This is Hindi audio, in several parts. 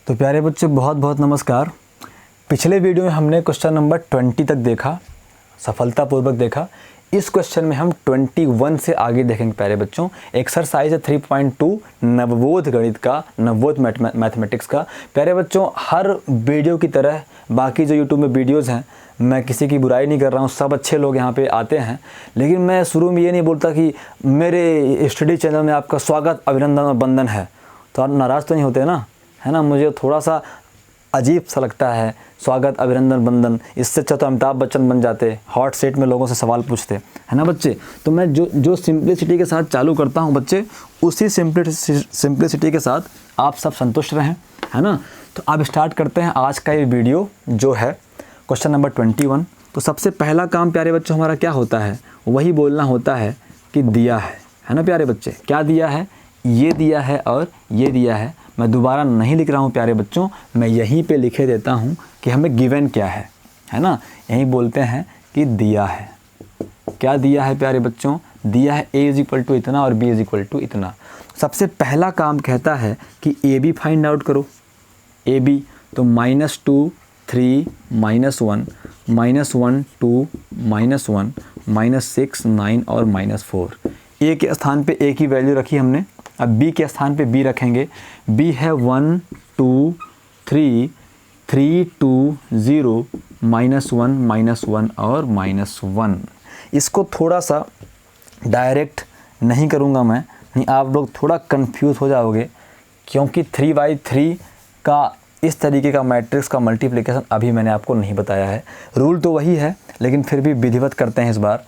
तो प्यारे बच्चों बहुत बहुत नमस्कार। पिछले वीडियो में हमने क्वेश्चन नंबर 20 तक देखा, सफलतापूर्वक देखा। इस क्वेश्चन में हम 21 से आगे देखेंगे प्यारे बच्चों। एक्सरसाइज 3.2 नवबोध गणित का, नवबोध मैथमेटिक्स का। प्यारे बच्चों हर वीडियो की तरह बाकी जो यूट्यूब में वीडियोज़ हैं, मैं किसी की बुराई नहीं कर रहा हूँ, सब अच्छे लोग यहाँ पे आते हैं, लेकिन मैं शुरू में ये नहीं बोलता कि मेरे स्टडी चैनल में आपका स्वागत, अभिनंदन और वंदन है। तो आप नाराज़ तो नहीं होते ना, है ना। मुझे थोड़ा सा अजीब सा लगता है स्वागत, अभिनंदन, वंदन। इससे अच्छा तो अमिताभ बच्चन बन जाते, हॉट सेट में लोगों से सवाल पूछते, है ना बच्चे। तो मैं जो सिंप्लिसिटी के साथ चालू करता हूँ बच्चे, उसी सिंप्लिसिटी के साथ आप सब संतुष्ट रहें, है ना। तो अब स्टार्ट करते हैं आज का ये वीडियो जो है क्वेश्चन नंबर 21। तो सबसे पहला काम प्यारे बच्चों हमारा क्या होता है, वही बोलना होता है कि दिया है ना प्यारे बच्चे। क्या दिया है? ये दिया है और ये दिया है। मैं दोबारा नहीं लिख रहा हूँ प्यारे बच्चों, मैं यहीं पे लिखे देता हूँ कि हमें गिवन क्या है ना। यहीं बोलते हैं कि दिया है। क्या दिया है प्यारे बच्चों? दिया है a = इतना और b = इतना। सबसे पहला काम कहता है कि ए बी फाइंड आउट करो। ए बी तो -2 3 -1 -1 2 -1 -6 9 और -4। ए के स्थान पे ए की वैल्यू रखी हमने, अब बी के स्थान पे बी रखेंगे। बी है 1 2 3 3 2 0 -1 -1 और -1। इसको थोड़ा सा डायरेक्ट नहीं करूँगा मैं, नहीं आप लोग थोड़ा कंफ्यूज हो जाओगे, क्योंकि 3/3 का इस तरीके का मैट्रिक्स का मल्टीप्लिकेशन अभी मैंने आपको नहीं बताया है। रूल तो वही है, लेकिन फिर भी विधिवत करते हैं इस बार।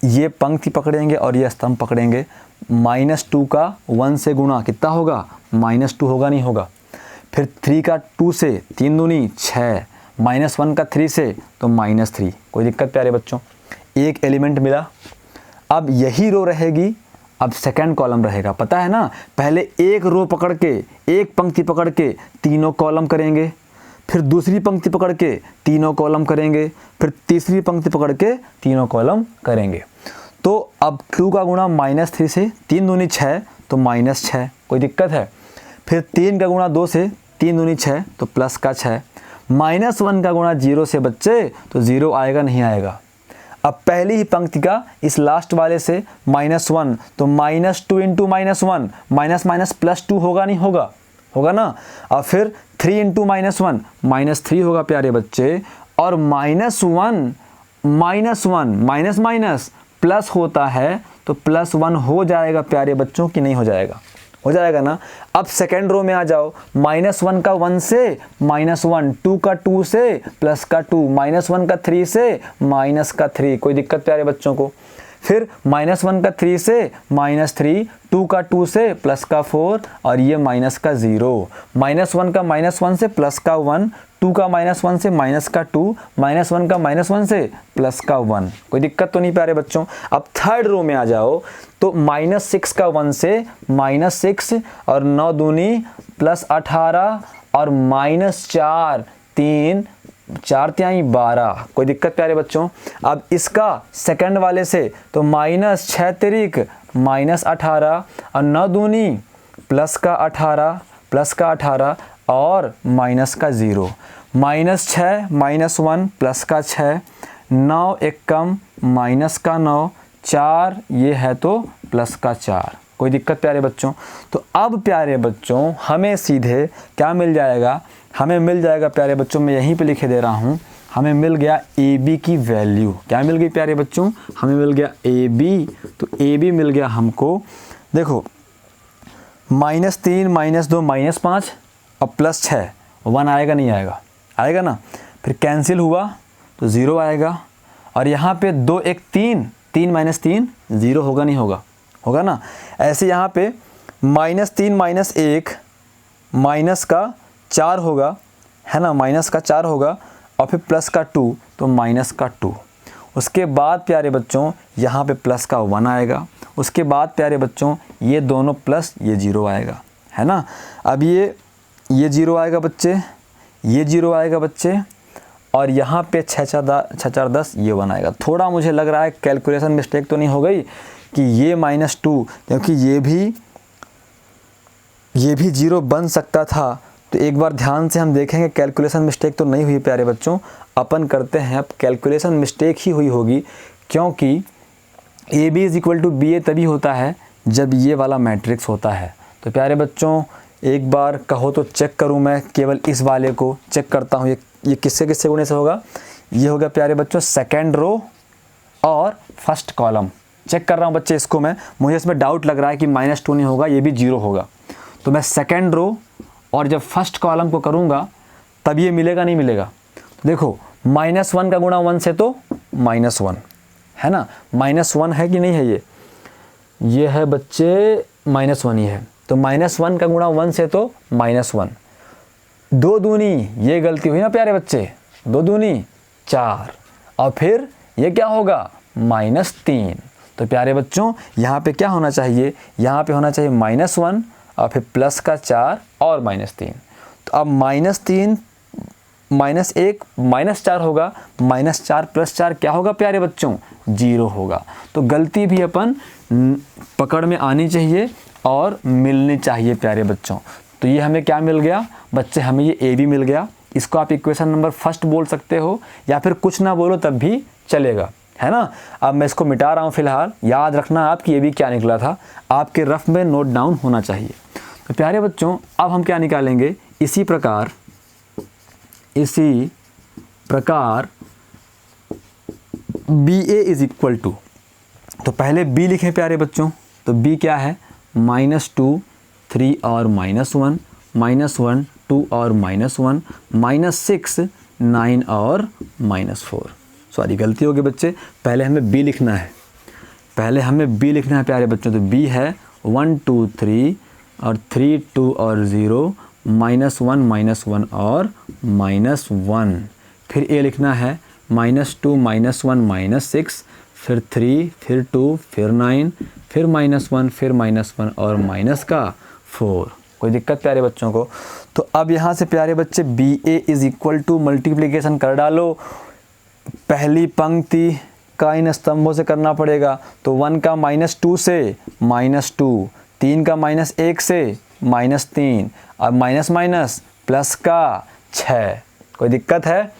ये पंक्ति पकड़ेंगे और ये स्तंभ पकड़ेंगे। -2 का 1 से गुणा कितना होगा? -2 होगा, नहीं होगा। फिर 3 का 2 से 3 दूनी 6, -1 का 3 से तो -3। कोई दिक्कत प्यारे बच्चों? एक एलिमेंट मिला। अब यही रो रहेगी, अब सेकंड कॉलम रहेगा, पता है ना। पहले एक रो पकड़ के, एक पंक्ति पकड़ के तीनों कॉलम करेंगे, फिर दूसरी पंक्ति पकड़ के तीनों कॉलम करेंगे, फिर तीसरी पंक्ति पकड़ के तीनों कॉलम करेंगे। तो अब 2 का गुणा -3 से 3 दूनी 6 तो -6। कोई दिक्कत है? फिर 3 का गुणा 2 से 3 दूनी 6 तो प्लस का 6। -1 का गुणा 0 से बच्चे तो 0 आएगा, नहीं आएगा। अब पहली ही पंक्ति का इस लास्ट वाले से -1 तो -2 × -1 -+ होगा, नहीं होगा? होगा ना। और फिर 3 × -1 -3 होगा प्यारे बच्चे। और -1 माइनस प्लस होता है तो +1 हो जाएगा प्यारे बच्चों, कि नहीं हो जाएगा? हो जाएगा ना। अब सेकेंड रो में आ जाओ। -1 का 1 से -1, 2 का 2 से प्लस का 2, -1 का 3 से माइनस का 3। कोई दिक्कत प्यारे बच्चों को? फिर -1 का 3 से -3, 2 का 2 से प्लस का 4 और ये माइनस का 0। -1 का -1 से प्लस का 1, 2 का -1 से माइनस का 2, -1 का -1 से प्लस का 1। कोई दिक्कत तो नहीं प्यारे बच्चों? अब थर्ड रो में आ जाओ तो -6 का 1 से -6 और 9 दूनी +18 और -4 3 4 तिहाई 12। कोई दिक्कत प्यारे बच्चों? अब इसका सेकंड वाले से तो -6 तिरिक -18 और 9 दूनी +18 +18 और माइनस का 0। -6 -1 प्लस का 6, 9 एक कम माइनस का 9, 4 ये है तो प्लस का 4। कोई दिक्कत प्यारे बच्चों? तो अब प्यारे बच्चों हमें सीधे क्या मिल जाएगा? हमें मिल जाएगा प्यारे बच्चों, मैं यहीं पे लिखे दे रहा हूँ, हमें मिल गया ए बी की वैल्यू। क्या मिल गई प्यारे बच्चों? हमें मिल गया ए बी। तो ए बी मिल गया हमको, देखो -3 -2 -5 और +6, 1 आएगा, नहीं आएगा? आएगा ना। फिर कैंसिल हुआ तो 0 आएगा। और यहाँ पे 2 1 3, 3 -3 0 होगा, नहीं होगा? होगा ना। ऐसे यहाँ पे -3 -1 माइनस का 4 होगा, है ना, माइनस का 4 होगा। और फिर प्लस का 2 तो माइनस का 2। उसके बाद प्यारे बच्चों यहाँ पे प्लस का 1 आएगा। उसके बाद प्यारे बच्चों ये दोनों प्लस, ये 0 आएगा, है ना। अब ये 0 आएगा बच्चे, ये 0 आएगा बच्चे, और यहाँ पे 6 4 10 ये 1 आएगा। थोड़ा मुझे लग रहा है कैलकुलेशन मिस्टेक तो नहीं हो गई कि ये -2, क्योंकि ये भी 0 बन सकता था, तो एक बार ध्यान से हम देखेंगे, कैलकुलेशन मिस्टेक तो नहीं हुई प्यारे बच्चों। अपन करते हैं, अब कैलकुलेशन मिस्टेक ही हुई होगी, क्योंकि A B is equal to B A तभी होता है जब ये वाला मैट्रिक्स होता है। तो प्यारे बच्चों एक बार कहो तो चेक करूँ, मैं केवल इस वाले को चेक करता हूँ, ये किससे किससे गुणे से होगा। ये होगा प्यारे बच्चों सेकेंड रो और फर्स्ट कॉलम। चेक कर रहा हूँ बच्चे इसको मैं, मुझे इसमें डाउट लग रहा है कि -2 नहीं होगा, ये भी 0 होगा। तो मैं सेकेंड रो और जब फर्स्ट कॉलम को करूँगा तब ये मिलेगा नहीं मिलेगा। तो देखो -1 का गुणा 1 से तो -1 है ना, -1 है कि नहीं है, ये है बच्चे -1 ही है। तो -1 का गुणा 1 से तो -1, 2 दूनी, ये गलती हुई ना प्यारे बच्चे, 2 दूनी 4, और फिर ये क्या होगा -3। तो प्यारे बच्चों यहाँ पे क्या होना चाहिए, यहाँ पे होना चाहिए -1 और फिर प्लस का 4 और -3। तो अब -3 -1 -4 होगा, -4 + 4 क्या होगा प्यारे बच्चों, 0 होगा। तो गलती भी अपन पकड़ में आनी चाहिए और मिलनी चाहिए प्यारे बच्चों। तो ये हमें क्या मिल गया बच्चे, हमें ये ए बी मिल गया। इसको आप इक्वेशन नंबर फर्स्ट बोल सकते हो या फिर कुछ ना बोलो तब भी चलेगा, है ना। अब मैं इसको मिटा रहा हूँ फिलहाल, याद रखना आपकी ये भी क्या निकला था, आपके रफ में नोट डाउन होना चाहिए। तो प्यारे बच्चों अब हम क्या निकालेंगे, इसी प्रकार b a is equal to, तो पहले बी लिखें प्यारे बच्चों। तो बी क्या है, -2 3 और -1, -1 2 और -1, -6 9 और -4। सॉरी गलती हो गई बच्चे, पहले हमें बी लिखना है, प्यारे बच्चों। तो बी है 1 2 3 और 3 2 और 0, -1 -1 और -1। फिर ए लिखना है -2 -1 -6, फिर 3 फिर 2 फिर 9 फिर -1 फिर -1 और -4। कोई दिक्कत प्यारे बच्चों को। तो अब यहाँ से प्यारे बच्चे b a is equal to multiplication कर डालो, पहली पंक्ति का इन स्तंभों से करना पड़ेगा। तो 1 का -2 से -2, 3 का -1 से -3 और माइनस प्लस का 6। कोई दिक्कत है।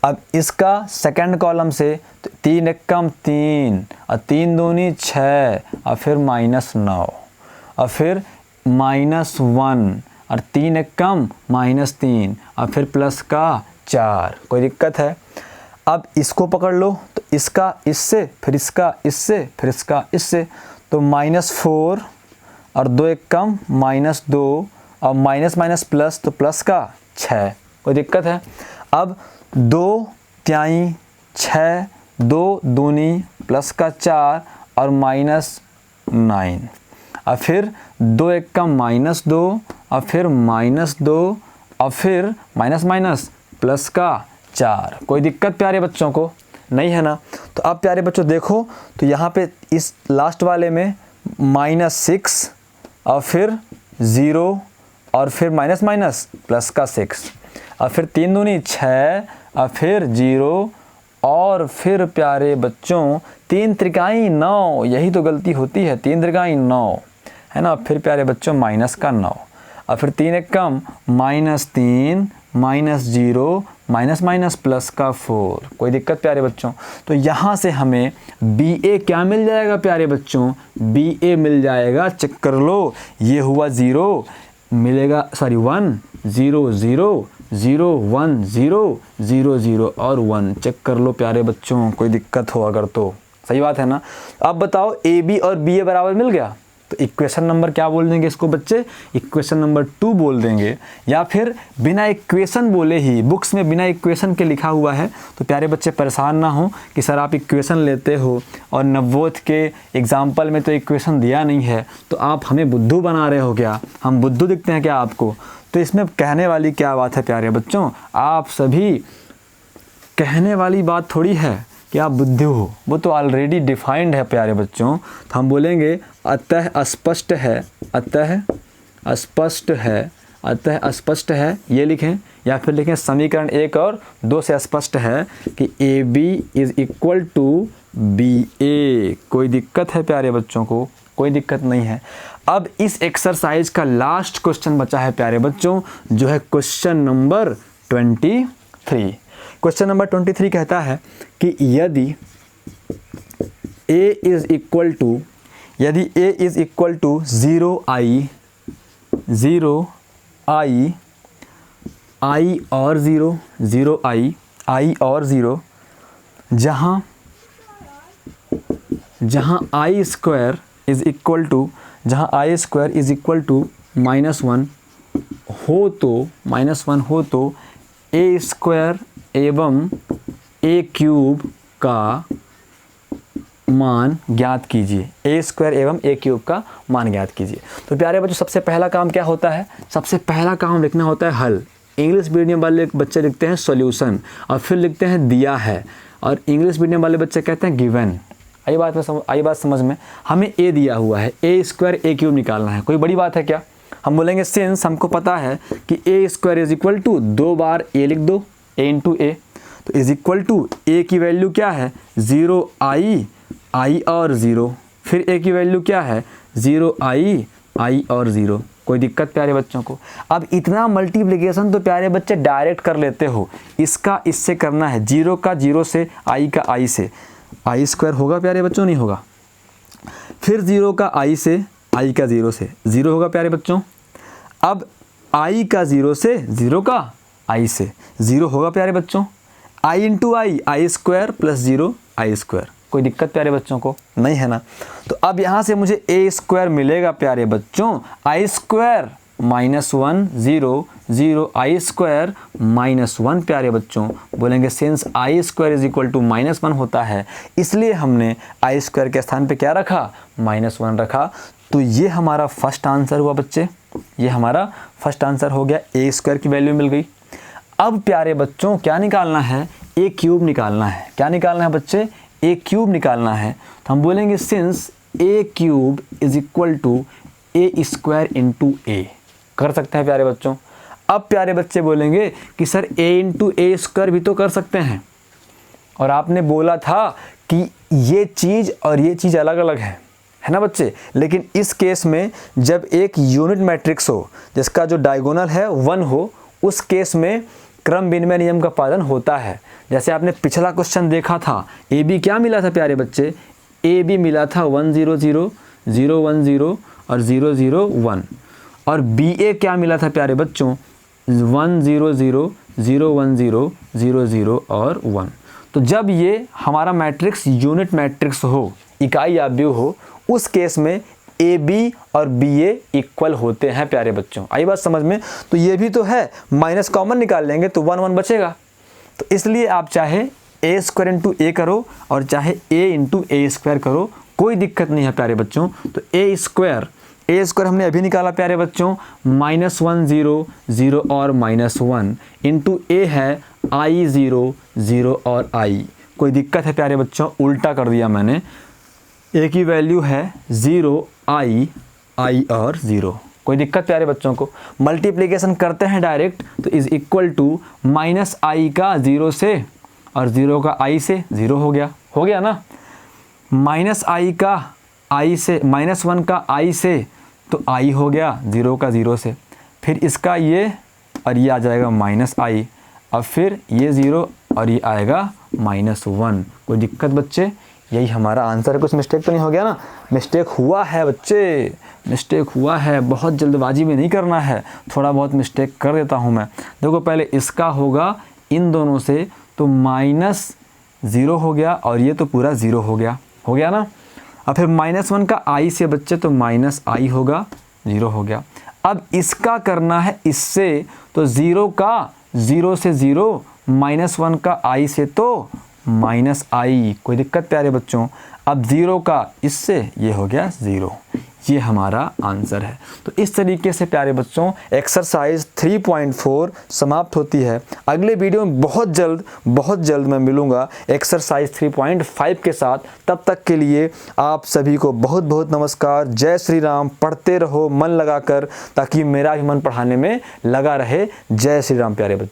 अब इसका सेकंड कॉलम से 3 एकम 3 और 3 दूनी 6 और फिर -9 और फिर -1 और 3 एकम -3 और फिर प्लस का 4। कोई दिक्कत है। अब इसको पकड़ लो, तो इसका इससे फिर इसका इससे फिर इसका इससे, तो -4 और 2 एकम -2 और माइनस प्लस तो प्लस का 6। कोई दिक्कत है। अब 2 तिहाई 6, 2 दूनी प्लस का 4 और -9 और फिर 2 एकम -2 और फिर -2 और फिर माइनस प्लस का 4। कोई दिक्कत प्यारे बच्चों को नहीं है ना। तो अब प्यारे बच्चों देखो, तो यहाँ पे इस लास्ट वाले में -6 और फिर 0 और फिर माइनस प्लस का 6 और फिर 3 दूनी 6 और फिर 0 और फिर प्यारे बच्चों 3 त्रिकाई 9। यही तो गलती होती है, 3 त्रिकाई 9 है ना। फिर प्यारे बच्चों -9 और फिर 3 एकम -3 -0 माइनस प्लस का 4। कोई दिक्कत प्यारे बच्चों। तो यहाँ से हमें बी ए क्या मिल जाएगा प्यारे बच्चों, बी ए मिल जाएगा, चेक कर लो, ये हुआ 0 मिलेगा, सॉरी 1 0 0 0 1 0 0 0 और 1। चेक कर लो प्यारे बच्चों, कोई दिक्कत हो अगर तो सही बात है ना। अब बताओ ए बी और बी ए बराबर मिल गया, तो इक्वेशन नंबर क्या बोल देंगे इसको बच्चे, इक्वेशन नंबर 2 बोल देंगे। या फिर बिना इक्वेशन बोले ही, बुक्स में बिना इक्वेशन के लिखा हुआ है, तो प्यारे बच्चे परेशान ना हो कि सर आप इक्वेशन लेते हो और नवोद के एग्जाम्पल में तो इक्वेशन दिया नहीं है, तो आप हमें बुद्धू बना रहे हो क्या, हम बुद्धू दिखते हैं क्या आपको। तो इसमें कहने वाली क्या बात है प्यारे बच्चों, आप सभी कहने वाली बात थोड़ी है कि आप बुद्धू हो, वो तो ऑलरेडी डिफाइंड है प्यारे बच्चों। तो हम बोलेंगे अतः स्पष्ट है, अतः स्पष्ट है, अतः स्पष्ट है, ये लिखें। या फिर लिखें समीकरण 1 और 2 से स्पष्ट है कि A B is equal to B A. कोई दिक्कत है प्यारे बच्चों को, कोई दिक्कत नहीं है। अब इस एक्सरसाइज का लास्ट क्वेश्चन बचा है प्यारे बच्चों, जो है क्वेश्चन नंबर 23। क्वेश्चन नंबर 23 कहता है कि यदि a is equal to 0i और 0 जहाँ i square is equal to -1 हो तो a स्क्वायर एवं a क्यूब का मान ज्ञात कीजिए। a स्क्वायर एवं a क्यूब का मान ज्ञात कीजिए। तो प्यारे बच्चों, सबसे पहला काम क्या होता है? सबसे पहला काम लिखना होता है हल। इंग्लिश मीडियम वाले बच्चे लिखते हैं सॉल्यूशन और फिर लिखते हैं दिया है, और इंग्लिश मीडियम वाले बच्चे कहते हैं गिवन। आई बात समझ में? हमें a दिया हुआ है, a स्क्वायर a क्यूब निकालना है। कोई बड़ी बात है क्या? हम बोलेंगे सिंस हमको पता है कि a square is equal to 2 बार a लिख दो, a इंटू ए, तो इज इक्वल टू a की वैल्यू क्या है? 0i और 0, फिर a की वैल्यू क्या है? 0i और 0। कोई दिक्कत प्यारे बच्चों को? अब इतना मल्टीप्लिकेशन तो प्यारे बच्चे डायरेक्ट कर लेते हो, इसका इससे करना है, 0 का 0 से, i का i से, i स्क्वायर होगा प्यारे बच्चों, नहीं होगा? फिर 0 का i से, i का 0 से 0 होगा प्यारे बच्चों। अब i का 0 से, 0 का i से 0 होगा प्यारे बच्चों। i into I square plus 0 i square. कोई दिक्कत प्यारे बच्चों को? नहीं है ना? तो अब यहाँ से मुझे a स्क्वायर मिलेगा प्यारे बच्चों, i स्क्वायर -1 0 i स्क्वायर -1 प्यारे बच्चों। बोलेंगे since i square is equal to -1 होता है, इसलिए हमने i स्क्वायर के स्थान पे क्या रखा? -1 रखा। तो ये हमारा फर्स्ट आंसर हुआ बच्चे, ये हमारा फर्स्ट आंसर हो गया, a स्क्वायर की वैल्यू मिल गई। अब प्यारे बच्चों क्या निकालना है? a क्यूब निकालना है। क्या निकालना है बच्चे? a क्यूब निकालना है। तो हम बोलेंगे since a cube is equal to a square into a। कर सकते हैं प्यारे बच्चों? अब प्यारे बच्चे बोलेंगे कि sir a into a square भी तो कर सकते हैं, और आपने बोला था कि ये चीज़ और ये चीज़ अलग अलग है ना बच्चे? लेकिन इस केस में जब एक यूनिट मैट्रिक्स हो जिसका जो डायगोनल है 1 हो, उस केस में क्रम विनिमय नियम का पालन होता है। जैसे आपने पिछला क्वेश्चन देखा था, ए बी क्या मिला था प्यारे बच्चे? ए बी मिला था 1 0 0 0 1 0 और 0 0 1, और बी ए क्या मिला था प्यारे बच्चों? 1 0 0 0 1 0 0 0 और 1। तो जब ये हमारा मैट्रिक्स यूनिट मैट्रिक्स हो, इकाई आव्यूह हो, उस केस में ए बी और बी ए इक्वल होते हैं प्यारे बच्चों। आई बात समझ में? तो ये भी तो है, माइनस कॉमन निकाल लेंगे तो 1 1 बचेगा। तो इसलिए आप चाहे a स्क्वायर इंटू ए करो और चाहे a इंटू ए स्क्वायर करो, कोई दिक्कत नहीं है प्यारे बच्चों। तो a स्क्वायर हमने अभी निकाला प्यारे बच्चों, -1 0 0 और -1 इंटू a है i 0 0 और i। कोई दिक्कत है प्यारे बच्चों? उल्टा कर दिया मैंने, a की वैल्यू है 0 i और 0। कोई दिक्कत प्यारे बच्चों को? मल्टीप्लिकेशन करते हैं डायरेक्ट, तो इज इक्वल टू -i का 0 से और 0 का i से 0 हो गया ना? -i का i से, -1 का i से तो i हो गया 0 का 0 से, फिर इसका ये और ये आ जाएगा -i, अब फिर ये 0 और ये आएगा -1। कोई दिक्कत बच्चे? यही हमारा आंसर है। कुछ मिस्टेक तो नहीं हो गया ना? मिस्टेक हुआ है बच्चे, मिस्टेक हुआ है, बहुत जल्दबाजी में नहीं करना है, थोड़ा बहुत मिस्टेक कर देता हूँ मैं। देखो पहले इसका होगा इन दोनों से तो -0 हो गया और ये तो पूरा 0 हो गया ना? अब फिर -1 का i से बच्चे तो -i होगा, 0 हो गया। अब इसका करना है इससे, तो 0 का 0 से 0, -1 का i से तो -i। कोई दिक्कत प्यारे बच्चों? अब 0 का इससे ये हो गया 0। ये हमारा आंसर है। तो इस तरीके से प्यारे बच्चों एक्सरसाइज 3.4 समाप्त होती है। अगले वीडियो में बहुत जल्द मैं मिलूँगा एक्सरसाइज 3.5 के साथ। तब तक के लिए आप सभी को बहुत बहुत नमस्कार। जय श्री राम। पढ़ते रहो मन लगाकर, ताकि मेरा भी मन पढ़ाने में लगा रहे। जय श्री राम प्यारे बच्चों।